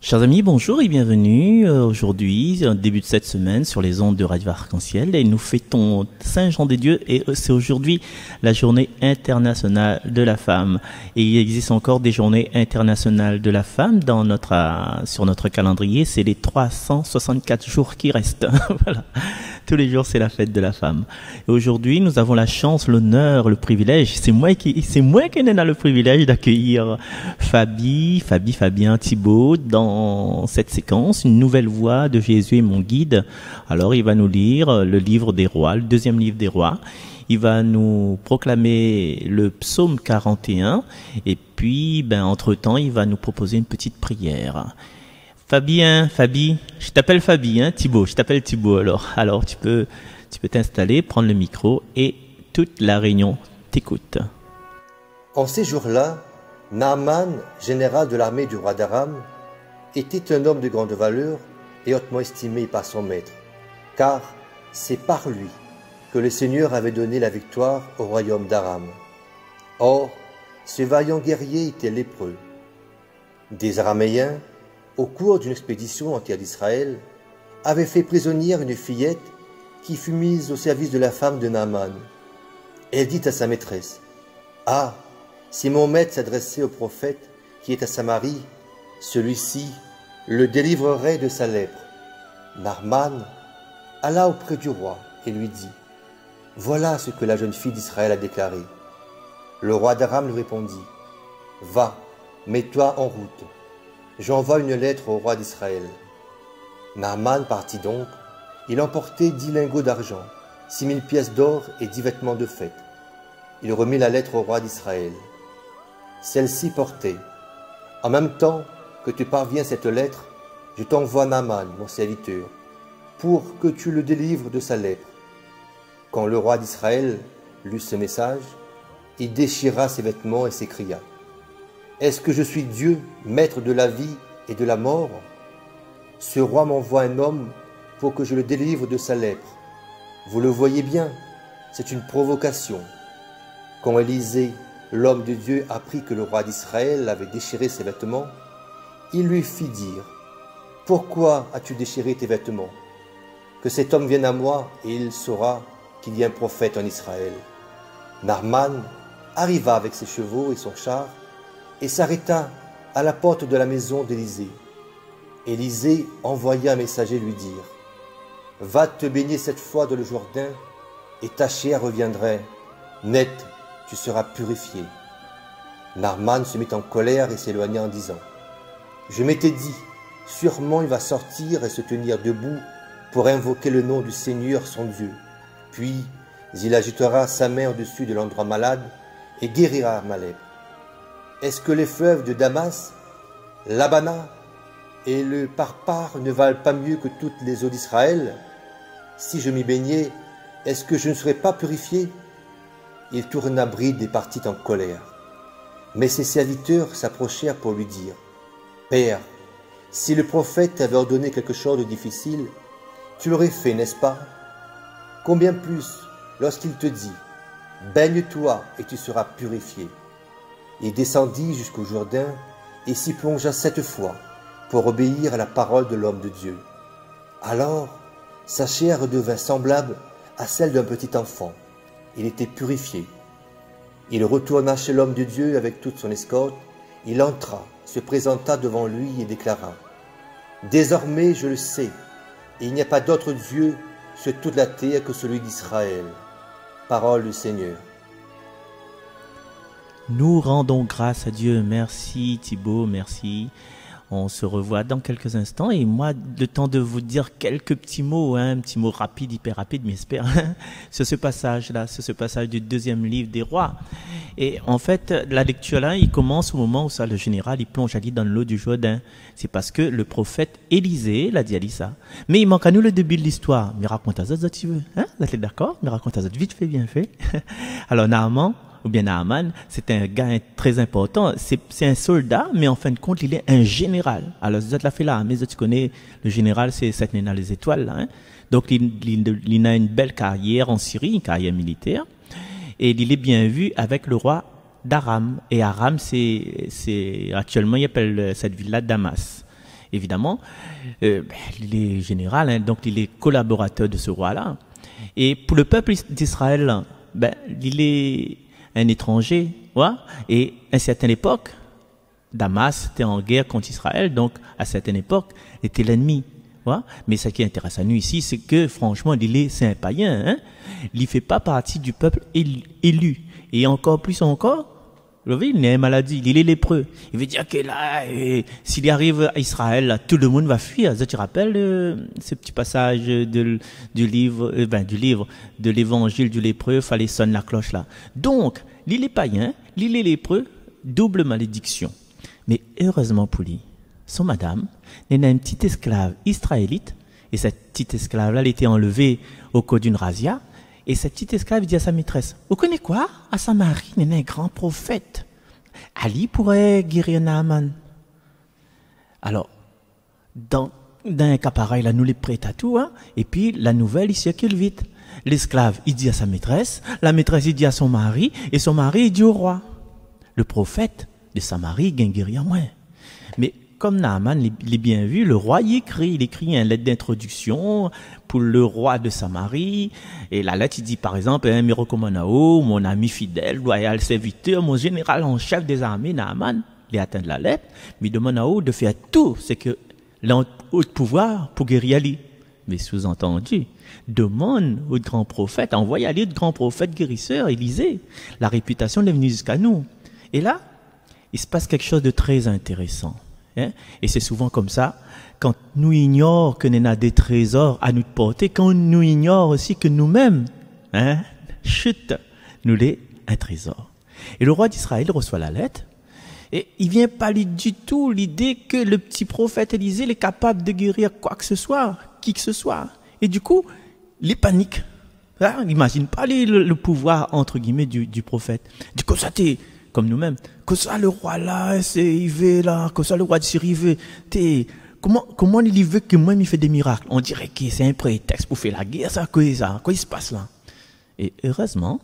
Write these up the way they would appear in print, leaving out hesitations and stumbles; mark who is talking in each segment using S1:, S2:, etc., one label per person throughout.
S1: Chers amis, bonjour et bienvenue. Aujourd'hui, début de cette semaine, sur les ondes de Radio Arc-en-Ciel, et nous fêtons Saint Jean des Dieux, et c'est aujourd'hui la journée internationale de la femme. Et il existe encore des journées internationales de la femme sur notre calendrier. C'est les 364 jours qui restent. Voilà. Tous les jours, c'est la fête de la femme. Et aujourd'hui, nous avons la chance, l'honneur, le privilège. C'est moi qui n'ai le privilège d'accueillir Fabien Thibault dans cette séquence, une nouvelle voix de Jésus est mon guide. Alors, il va nous lire le livre des rois, le deuxième livre des rois. Il va nous proclamer le psaume 41. Et puis, entre-temps, il va nous proposer une petite prière. Fabi, je t'appelle Fabi, Thibault, je t'appelle Thibault alors. Alors tu peux t'installer, prendre le micro et toute la réunion t'écoute.
S2: En ces jours-là, Naaman, général de l'armée du roi d'Aram, était un homme de grande valeur et hautement estimé par son maître, car c'est par lui que le Seigneur avait donné la victoire au royaume d'Aram. Or, ce vaillant guerrier était lépreux. Des Araméens, au cours d'une expédition en terre d'Israël, avait fait prisonnière une fillette qui fut mise au service de la femme de Naaman. Elle dit à sa maîtresse, « Ah, si mon maître s'adressait au prophète qui est à Samarie, celui-ci le délivrerait de sa lèpre. » Naaman alla auprès du roi et lui dit, « Voilà ce que la jeune fille d'Israël a déclaré. » Le roi d'Aram lui répondit, « Va, mets-toi en route. J'envoie une lettre au roi d'Israël. » Naaman partit donc. Il emportait 10 lingots d'argent, 6000 pièces d'or et 10 vêtements de fête. Il remit la lettre au roi d'Israël. Celle-ci portait, « En même temps que tu parviens cette lettre, je t'envoie Naaman, mon serviteur, pour que tu le délivres de sa lèpre. » Quand le roi d'Israël lut ce message, il déchira ses vêtements et s'écria, « Est-ce que je suis Dieu, maître de la vie et de la mort? Ce roi m'envoie un homme pour que je le délivre de sa lèpre. Vous le voyez bien, c'est une provocation. » Quand Élisée, l'homme de Dieu, apprit que le roi d'Israël avait déchiré ses vêtements, il lui fit dire, « Pourquoi as-tu déchiré tes vêtements? Que cet homme vienne à moi et il saura qu'il y a un prophète en Israël. » Naaman arriva avec ses chevaux et son char et s'arrêta à la porte de la maison d'Élisée. Élisée envoya un messager lui dire, « Va te baigner cette fois dans le Jourdain, et ta chair reviendrait. Net, tu seras purifié. » Naaman se mit en colère et s'éloigna en disant, « Je m'étais dit, sûrement il va sortir et se tenir debout pour invoquer le nom du Seigneur son Dieu. Puis il agitera sa main au-dessus de l'endroit malade et guérira ma lèpre. Est-ce que les fleuves de Damas, l'Abana et le Parpar ne valent pas mieux que toutes les eaux d'Israël? Si je m'y baignais, est-ce que je ne serais pas purifié? » Il tourna bride et partit en colère. Mais ses serviteurs s'approchèrent pour lui dire, « Père, si le prophète t'avait ordonné quelque chose de difficile, tu l'aurais fait, n'est-ce pas? Combien plus lorsqu'il te dit, « Baigne-toi et tu seras purifié. » Il descendit jusqu'au Jourdain et s'y plongea 7 fois pour obéir à la parole de l'homme de Dieu. Alors, sa chair redevint semblable à celle d'un petit enfant. Il était purifié. Il retourna chez l'homme de Dieu avec toute son escorte. Il entra, se présenta devant lui et déclara, « Désormais je le sais, et il n'y a pas d'autre Dieu sur toute la terre que celui d'Israël. » Parole du Seigneur.
S1: Nous rendons grâce à Dieu. Merci Thibault, merci. On se revoit dans quelques instants et moi, le temps de vous dire quelques petits mots, un petit mot rapide, hyper rapide, mais j'espère, sur ce passage-là, sur ce passage du deuxième livre des rois. Et en fait, la lecture là, il commence au moment où ça, le général, il plonge Ali dans l'eau du Jourdain. C'est parce que le prophète Élisée l'a dit à ça. Mais il manque à nous le début de l'histoire. Mais raconte à ça, si tu veux. Hein? Vous êtes d'accord? Mais raconte à ça, vite fait, bien fait. Alors, Naaman, c'est un gars très important. C'est un soldat, mais en fin de compte, il est un général. Alors, vous êtes là fait là, mais tu connais, le général, c'est Satnena les étoiles, là, hein. Donc, il a une belle carrière en Syrie, une carrière militaire. Et il est bien vu avec le roi d'Aram. Et Aram, actuellement, il appelle cette ville-là Damas. évidemment, il est général, hein, donc il est collaborateur de ce roi-là. Et pour le peuple d'Israël, il est un étranger, ouais, et à une certaine époque, Damas était en guerre contre Israël, donc à certaine époque, était l'ennemi. Ouais. Mais ce qui intéresse à nous ici, c'est que franchement, c'est un païen. Hein? Il ne fait pas partie du peuple élu. Et encore plus encore, vous voyez, il a une maladie, il est lépreux. Il veut dire que là, s'il arrive à Israël, là, tout le monde va fuir. Tu te rappelles ce petit passage du livre de l'évangile du lépreux, fallait sonner la cloche là. Donc, l'île est païen, l'île est lépreux, double malédiction. Mais heureusement pour lui, son madame, elle a une petite esclave israélite, et cette petite esclave-là, elle était enlevée au cours d'une razzia, et cette petite esclave dit à sa maîtresse, vous connaissez quoi? À Samarie, il y a un grand prophète. Ali pourrait guérir Naaman. Alors, dans un cas pareil, là, nous les prête à tout, hein, et puis la nouvelle, il circule vite. L'esclave, il dit à sa maîtresse, la maîtresse, il dit à son mari, et son mari, il dit au roi. Le prophète de Samarie, il guérit moins. Mais comme Naaman l'est bien vu, le roi il écrit une lettre d'introduction pour le roi de Samarie. Et la lettre, il dit par exemple, mes recommandations, mon ami fidèle, loyal serviteur, mon général en chef des armées, Naaman, il atteint la lettre, mais il demande à eux de faire tout, c'est que l'on a de pouvoir pour guérir Ali. Mais sous-entendu, demande au grand prophète, envoie Ali, le grand prophète guérisseur, Élisée. La réputation est venue jusqu'à nous. Et là, il se passe quelque chose de très intéressant. Hein? Et c'est souvent comme ça, quand nous ignorons que nous avons des trésors à nous porter, quand nous ignorons aussi que nous-mêmes, hein, chut, nous l'est un trésor. Et le roi d'Israël reçoit la lettre, et il vient pas lui du tout l'idée que le petit prophète Élisée est capable de guérir quoi que ce soit, qui que ce soit. Et du coup, il panique. Hein? Il n'imagine pas le pouvoir, entre guillemets, du prophète. Du coup, ça t'est comme nous-mêmes. Que ça le roi là, il veut là, que ça le roi de Syrie veut. Comment il veut que moi il fait des miracles? On dirait que c'est un prétexte pour faire la guerre, ça, quoi il se passe là? Et heureusement,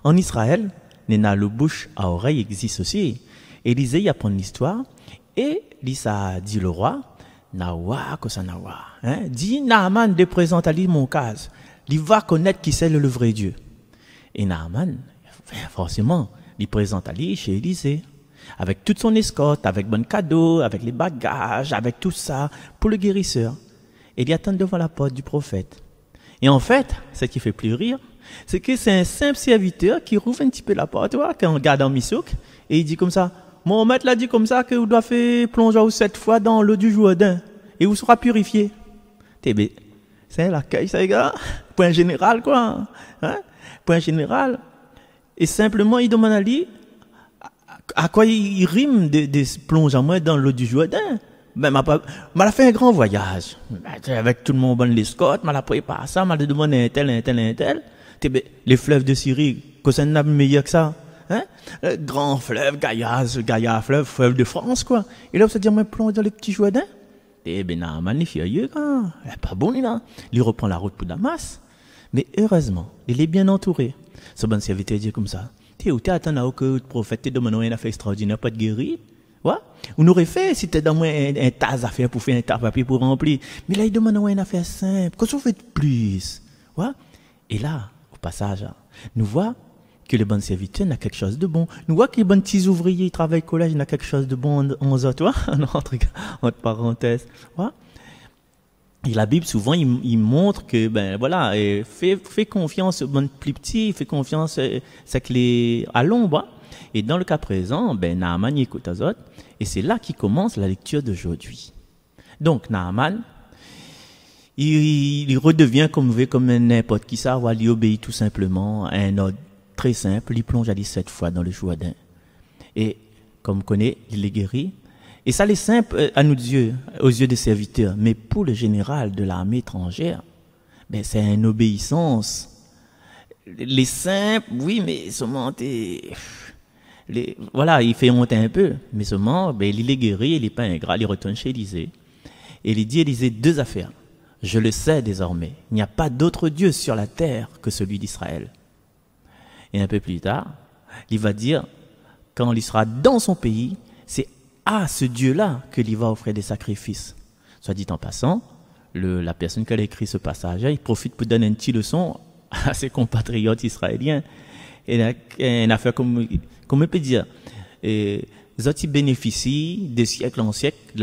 S1: en Israël, le bouche à oreille existe aussi. Élisée, il apprend l'histoire, et Lisa dit le roi, Nawa, que ça Nawa, hein? Dis Naaman de présenter à lui mon cas. Il va connaître qui c'est le vrai Dieu. Et Naaman, forcément, il présente Ali chez Élisée, avec toute son escorte, avec bon cadeau, avec les bagages, avec tout ça, pour le guérisseur. Et il attend devant la porte du prophète. Et en fait, ce qui fait plus rire, c'est que c'est un simple serviteur qui rouvre un petit peu la porte, quand on regarde en Missouk, et il dit comme ça, mon maître l'a dit comme ça, que vous devez faire plonger 7 fois dans l'eau du Jourdain, et vous serez purifié. C'est l'accueil, ça, les gars. Point général, quoi. Hein? Point général. Et simplement, il demande à lui à quoi il rime de plonger en moi dans l'eau du Jourdain. Ben, m'a fait un grand voyage. Avec tout le monde, bon, l'escorte, m'a préparé ça, m'a demandé un tel. Les fleuves de Syrie, que ça n'a meilleur que ça. Hein? Le grand fleuve, Gaïa, fleuve de France, quoi. Et là, vous allez dire, moi, plonge dans les petits Jourdains. Naaman, il est furieux, quoi. Il n'est pas bon, là. Il reprend la route pour Damas. Mais heureusement, il est bien entouré. Ce bon serviteur dit comme ça. T'es attends que le prophète te demande un affaire extraordinaire, pas de guérir. Ouais? On aurait fait si t'es dans moi un tas d'affaires pour faire un tas de papier pour remplir. Mais là, il demande une affaire simple. Qu'est-ce qu'on fait de plus? Ouais? Et là, au passage, nous voyons que le bon serviteur n'a quelque chose de bon. Nous voyons que les bons petits ouvriers qui travaillent au collège n'a quelque chose de bon en eux, tu vois? Entre parenthèses. Ouais? Et la Bible, souvent, il montre que, voilà, fais confiance aux bonnes plus petits, fais confiance à l'ombre. Et dans le cas présent, Naaman écoute aux autres. Et c'est là qu'il commence la lecture d'aujourd'hui. Donc, Naaman, il redevient comme n'importe qui ça, il obéit tout simplement à un ordre très simple. Il plonge à 17 fois dans le Jourdain. Et, comme on connaît, il est guéri. Et ça, c'est simple à nous Dieu, aux yeux des serviteurs. Mais pour le général de l'armée étrangère, c'est une obéissance. Les simples, oui, mais seulement, voilà, il fait monter un peu. Mais seulement, il est guéri, il n'est pas ingrat, il retourne chez Élisée. Et il dit à Élisée 2 affaires. Je le sais désormais, il n'y a pas d'autre Dieu sur la terre que celui d'Israël. Et un peu plus tard, il va dire, quand il sera dans son pays, c'est à ce Dieu-là qu'il va offrir des sacrifices. Soit dit en passant, la personne qui a écrit ce passage, il profite pour donner une petite leçon à ses compatriotes israéliens. Et une affaire comme on peut dire, les autres bénéficient de siècle en siècle de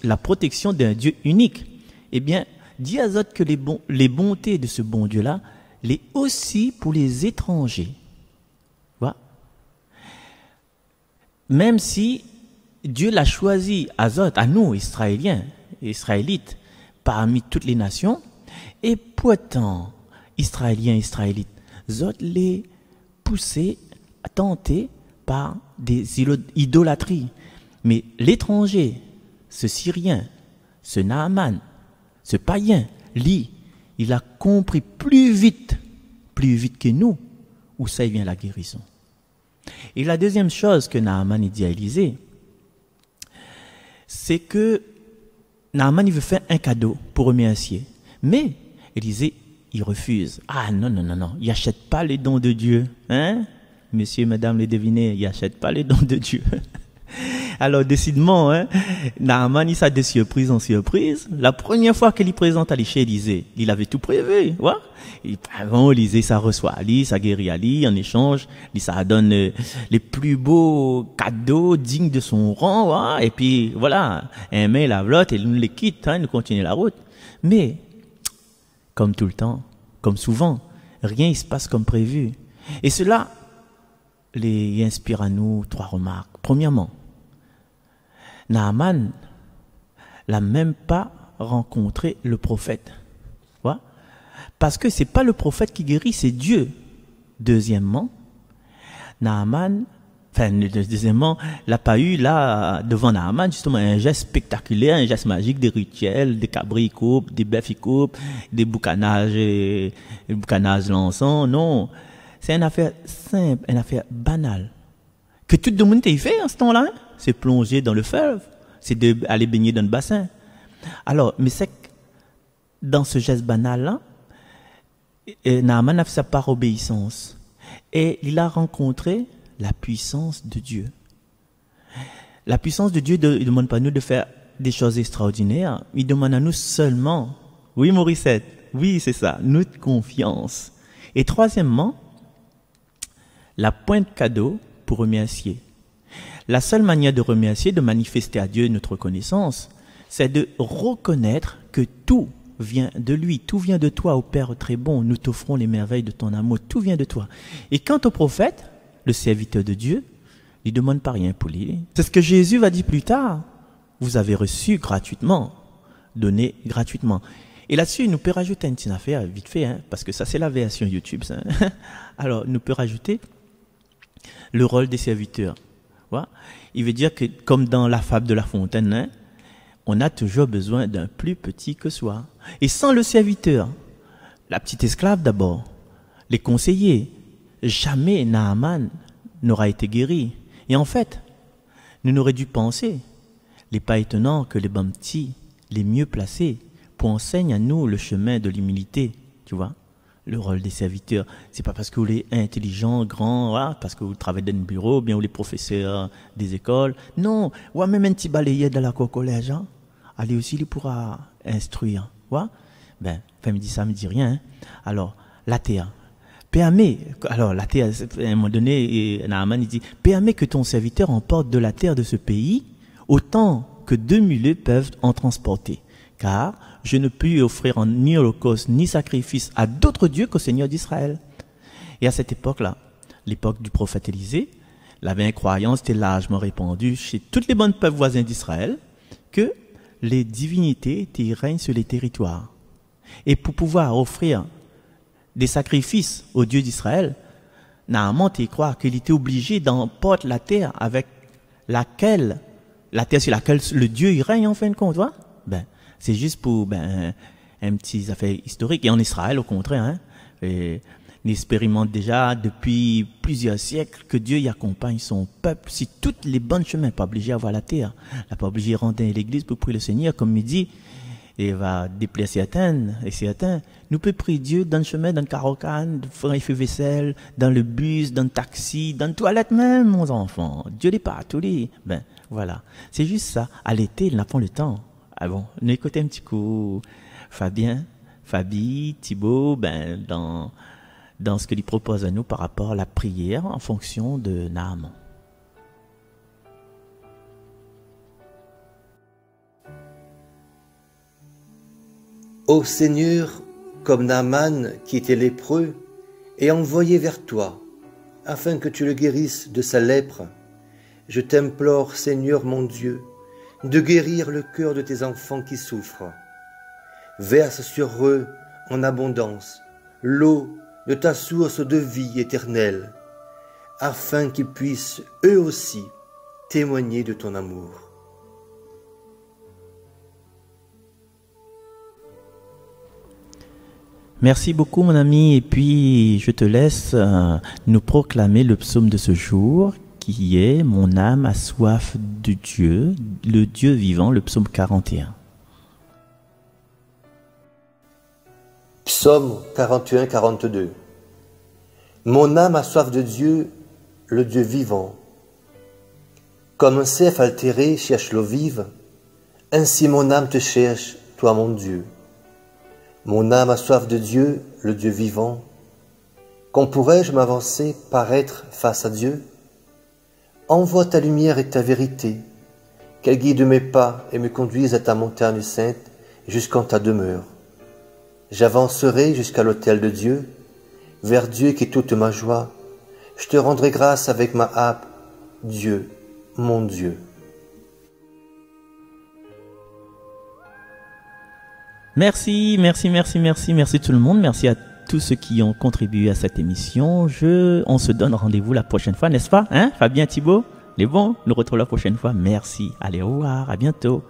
S1: la protection d'un Dieu unique. Eh bien, dis à eux que les bontés de ce bon Dieu-là, les aussi pour les étrangers. Voilà. Même si Dieu l'a choisi à nous, Israélites, parmi toutes les nations, et pourtant, Israélites, autres les poussés, tentés par des idolâtries. Mais l'étranger, ce Syrien, ce Naaman, ce païen, il a compris plus vite que nous, où ça vient la guérison. Et la deuxième chose que Naaman dit à Élisée, c'est que Naaman il veut faire un cadeau pour remercier. Mais Élisée, il refuse. Ah non, il n'achète pas les dons de Dieu. Hein? Monsieur, madame, les devinez, il n'achète pas les dons de Dieu. Alors, décidément, Naaman, il s'est de surprise en surprise. La première fois qu'il présente à chez Élisée, il avait tout prévu. Ouais? Élisée, ça reçoit Ali, ça guérit Ali, en échange, ça donne les plus beaux cadeaux dignes de son rang. Ouais? Et puis, voilà, un mail la vlotte, et nous les quitte, nous continue la route. Mais, comme tout le temps, comme souvent, rien ne se passe comme prévu. Et cela les inspire à nous 3 remarques. Premièrement, Naaman n'a même pas rencontré le prophète. Ouais? Parce que ce n'est pas le prophète qui guérit, c'est Dieu. Deuxièmement, Naaman, deuxièmement, il n'a pas eu là, devant Naaman, justement, un geste spectaculaire, un geste magique, des rituels, des cabris coupes, des bœufs coupes, des boucanages l'encens. Non. C'est une affaire simple, une affaire banale. Que tout le monde y fait en ce temps-là, c'est plonger dans le fleuve, c'est d'aller baigner dans le bassin. Alors, mais c'est que dans ce geste banal-là, Naaman a fait ça par obéissance. Et il a rencontré la puissance de Dieu. La puissance de Dieu ne demande pas à nous de faire des choses extraordinaires, il demande à nous seulement, oui Morissette, oui c'est ça, notre confiance. Et troisièmement, la pointe cadeau pour remercier. La seule manière de remercier, de manifester à Dieu notre reconnaissance, c'est de reconnaître que tout vient de lui, tout vient de toi, ô Père très bon, nous t'offrons les merveilles de ton amour, tout vient de toi. Et quant au prophète, le serviteur de Dieu, il ne demande pas rien pour lui. C'est ce que Jésus va dire plus tard. Vous avez reçu gratuitement, donné gratuitement. Et là-dessus, nous peut rajouter une petite affaire, vite fait, parce que ça c'est la version YouTube. Ça. Alors, nous peut rajouter le rôle des serviteurs. Ouais. Il veut dire que, comme dans la fable de La Fontaine, on a toujours besoin d'un plus petit que soi. Et sans le serviteur, la petite esclave d'abord, les conseillers, jamais Naaman n'aura été guéri. Et en fait, nous n'aurions dû penser, il n'est pas étonnant que les bons petits, les mieux placés, pour enseigner à nous le chemin de l'humilité, tu vois. Le rôle des serviteurs, c'est pas parce que vous êtes intelligent, grand, voilà, parce que vous travaillez dans un bureau, bien vous les professeurs des écoles. Non, ou même un petit balayeur dans la collège, allez aussi, il pourra instruire. Voilà. Ben, enfin, me dit ça, me dit rien. Alors, la terre. Permets, alors la terre, à un moment donné, Naaman, il dit, permets que ton serviteur emporte de la terre de ce pays, autant que 2 mulets peuvent en transporter. Car je ne puis offrir ni holocauste ni sacrifice à d'autres dieux qu'au Seigneur d'Israël. Et à cette époque-là, l'époque du prophète Élisée, l'incroyance était largement répandue chez toutes les bonnes peuples voisins d'Israël que les divinités règnent sur les territoires. Et pour pouvoir offrir des sacrifices aux dieux d'Israël, Naaman croit qu'il était obligé d'emporter la terre avec la terre sur laquelle le Dieu il règne en fin de compte. Voilà. Ben, c'est juste pour un petit affaire historique. Et en Israël, au contraire, on expérimente déjà depuis plusieurs siècles que Dieu y accompagne son peuple. Si toutes les bonnes chemins, pas obligé à avoir la terre, pas obligé à rentrer à l'église pour prier le Seigneur, comme il dit, et va déplacer certains. Nous pouvons prier Dieu dans le chemin, dans le carrocan, dans le vaisselle, dans le bus, dans le taxi, dans la toilette même, mon enfant. Dieu n'est pas à tous les. Ben, voilà. C'est juste ça. À l'été, il n'a pas le temps. Ah bon, nous écoutons un petit coup Fabien, Fabi, Thibaut, dans ce que lui propose à nous par rapport à la prière en fonction de Naaman.
S2: Ô Seigneur, comme Naaman qui était lépreux, est envoyé vers toi, afin que tu le guérisses de sa lèpre, je t'implore, Seigneur mon Dieu, de guérir le cœur de tes enfants qui souffrent. Verse sur eux en abondance l'eau de ta source de vie éternelle, afin qu'ils puissent eux aussi témoigner de ton amour.
S1: Merci beaucoup mon ami, et puis je te laisse nous proclamer le psaume de ce jour qui est « Mon âme a soif de Dieu, le Dieu vivant », le psaume 41.
S2: Psaume 41-42. Mon âme a soif de Dieu, le Dieu vivant. Comme un cerf altéré cherche l'eau vive, ainsi mon âme te cherche, toi mon Dieu. Mon âme a soif de Dieu, le Dieu vivant. Quand pourrais-je m'avancer, paraître face à Dieu? Envoie ta lumière et ta vérité, qu'elle guide mes pas et me conduise à ta montagne sainte jusqu'en ta demeure. J'avancerai jusqu'à l'autel de Dieu, vers Dieu qui est toute ma joie. Je te rendrai grâce avec ma harpe, Dieu, mon Dieu.
S1: Merci tout le monde. Merci à tous ceux qui ont contribué à cette émission. On se donne rendez-vous la prochaine fois, n'est-ce pas? Fabien, Thibaut, les bons, nous retrouvons la prochaine fois. Merci. Allez, au revoir, à bientôt.